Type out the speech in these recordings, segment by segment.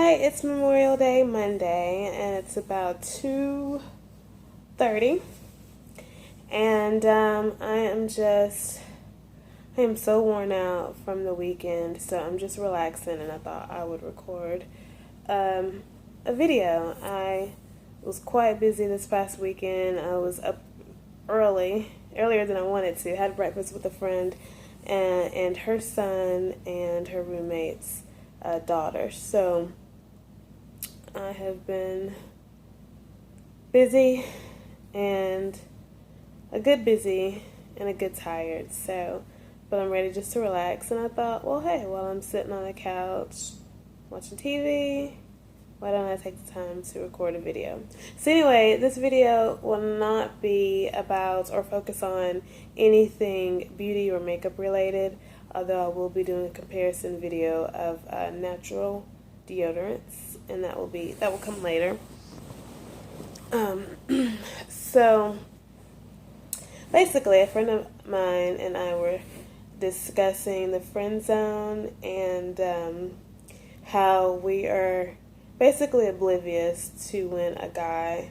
Tonight it's Memorial Day Monday, and it's about 2:30, and I am so worn out from the weekend, so I'm just relaxing, and I thought I would record a video. I was quite busy this past weekend. I was up earlier than I wanted to. Had breakfast with a friend and her son and her roommate's daughter. So I have been busy and a good busy and a good tired. But I'm ready just to relax. And I thought, well, hey, while I'm sitting on the couch watching TV, why don't I take the time to record a video? So anyway, this video will not be about or focus on anything beauty or makeup related, although I will be doing a comparison video of natural deodorants, and that will come later. So basically, a friend of mine and I were discussing the friend zone and how we are basically oblivious to when a guy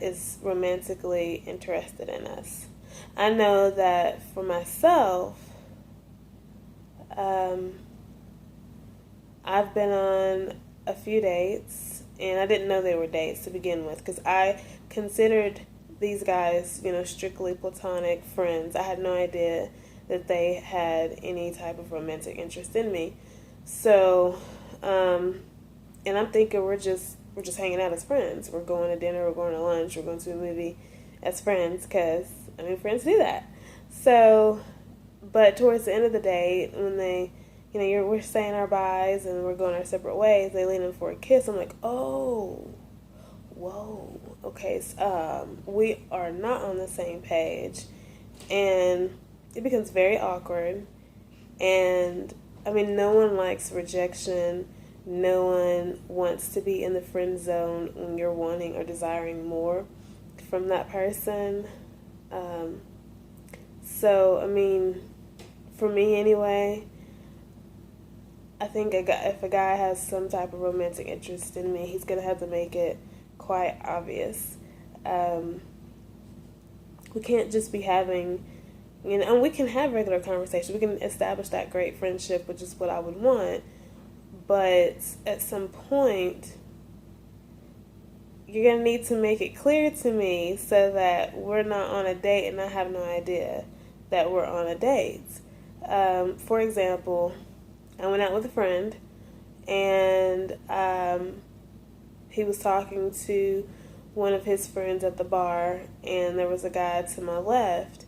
is romantically interested in us. I know that for myself, I've been on a few dates, and I didn't know they were dates to begin with because I considered these guys, strictly platonic friends. I had no idea that they had any type of romantic interest in me. So, and I'm thinking we're just hanging out as friends. We're going to dinner, we're going to lunch, we're going to a movie as friends because, friends do that. So, but towards the end of the day, when we're saying our byes and we're going our separate ways, they lean in for a kiss. I'm like, oh, whoa, okay, so, we are not on the same page. And it becomes very awkward. And, no one likes rejection. No one wants to be in the friend zone when you're wanting or desiring more from that person. For me anyway, I think if a guy has some type of romantic interest in me, he's going to have to make it quite obvious. We can't just be having, and we can have regular conversations. We can establish that great friendship, which is what I would want. But at some point, you're going to need to make it clear to me so that we're not on a date and I have no idea that we're on a date. For example, I went out with a friend and he was talking to one of his friends at the bar, and there was a guy to my left,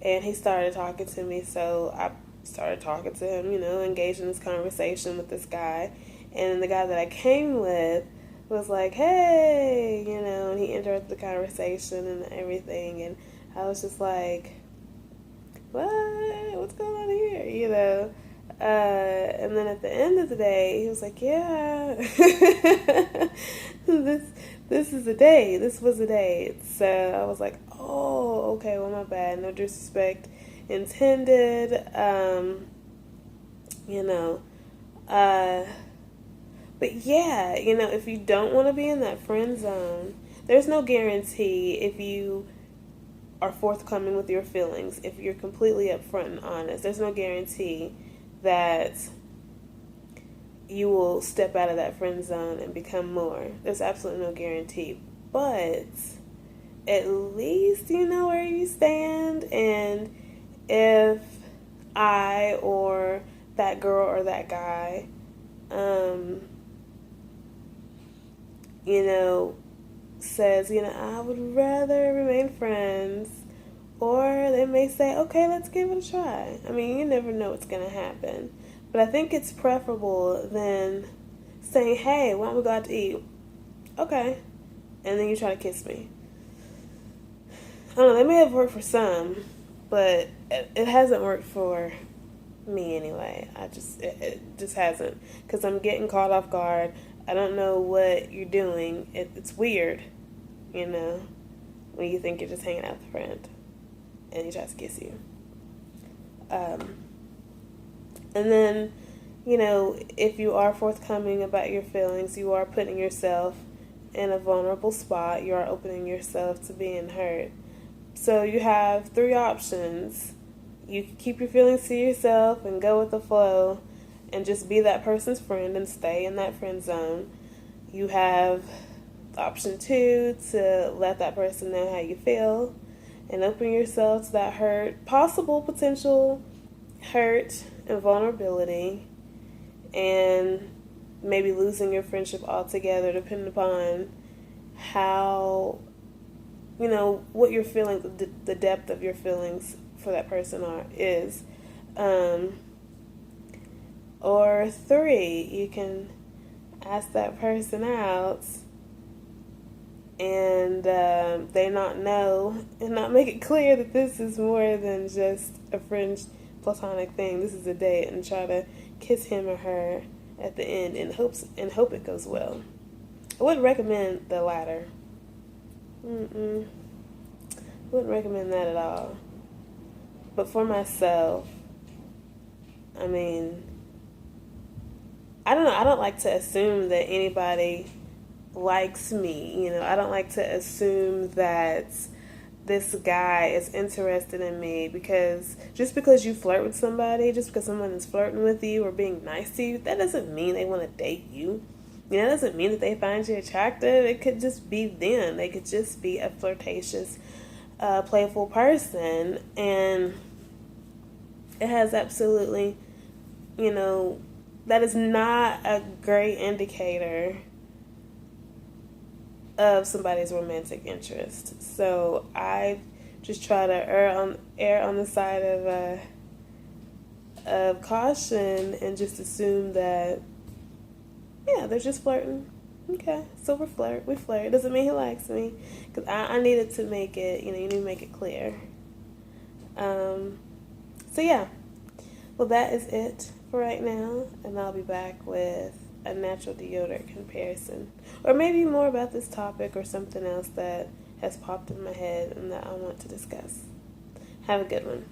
and he started talking to me, so I started talking to him, engaged in this conversation with this guy. And the guy that I came with was like, hey, and he interrupted the conversation and everything. And I was just like, what's going on here, and then at the end of the day, he was like, yeah, this is a date. This was a date. So I was like, oh, okay, well, my bad. No disrespect intended. But yeah, if you don't want to be in that friend zone, there's no guarantee if you are forthcoming with your feelings, if you're completely upfront and honest, there's no guarantee that you will step out of that friend zone and become more. There's absolutely no guarantee. But at least you know where you stand, and if I or that girl or that guy, says, I would rather remain friends, or they may say, okay, let's give it a try. You never know what's going to happen. But I think it's preferable than saying, hey, why don't we go out to eat? Okay. And then you try to kiss me. I don't know, they may have worked for some, but it hasn't worked for me anyway. It just hasn't, because I'm getting caught off guard. I don't know what you're doing. It's weird, when you think you're just hanging out with a friend and he tries to kiss you. And then if you are forthcoming about your feelings, you are putting yourself in a vulnerable spot. You are opening yourself to being hurt. So you have three options. You can keep your feelings to yourself and go with the flow and just be that person's friend and stay in that friend zone. You have option two, to let that person know how you feel and open yourself to that hurt, possible potential hurt and vulnerability, and maybe losing your friendship altogether, depending upon how, what your feelings, the depth of your feelings for that person is. Or three, you can ask that person out and they not know and not make it clear that this is more than just a friend platonic thing. This is a date, and try to kiss him or her at the end and hope it goes well. I wouldn't recommend the latter. Wouldn't recommend that at all. But for myself, I mean, I don't know. I don't like to assume that anybody likes me. I don't like to assume that this guy is interested in me, because just because you flirt with somebody, just because someone is flirting with you or being nice to you, that doesn't mean they want to date you. That doesn't mean that they find you attractive. It could just be them. They could just be a flirtatious, playful person, and it has absolutely, that is not a great indicator of somebody's romantic interest. So I just try to err on the side of caution and just assume that, yeah, they're just flirting. Okay, so we flirt. It doesn't mean he likes me, because I needed to make it. You need to make it clear. So yeah, well, that is it for right now, and I'll be back with a natural deodorant comparison, or maybe more about this topic or something else that has popped in my head and that I want to discuss. Have a good one.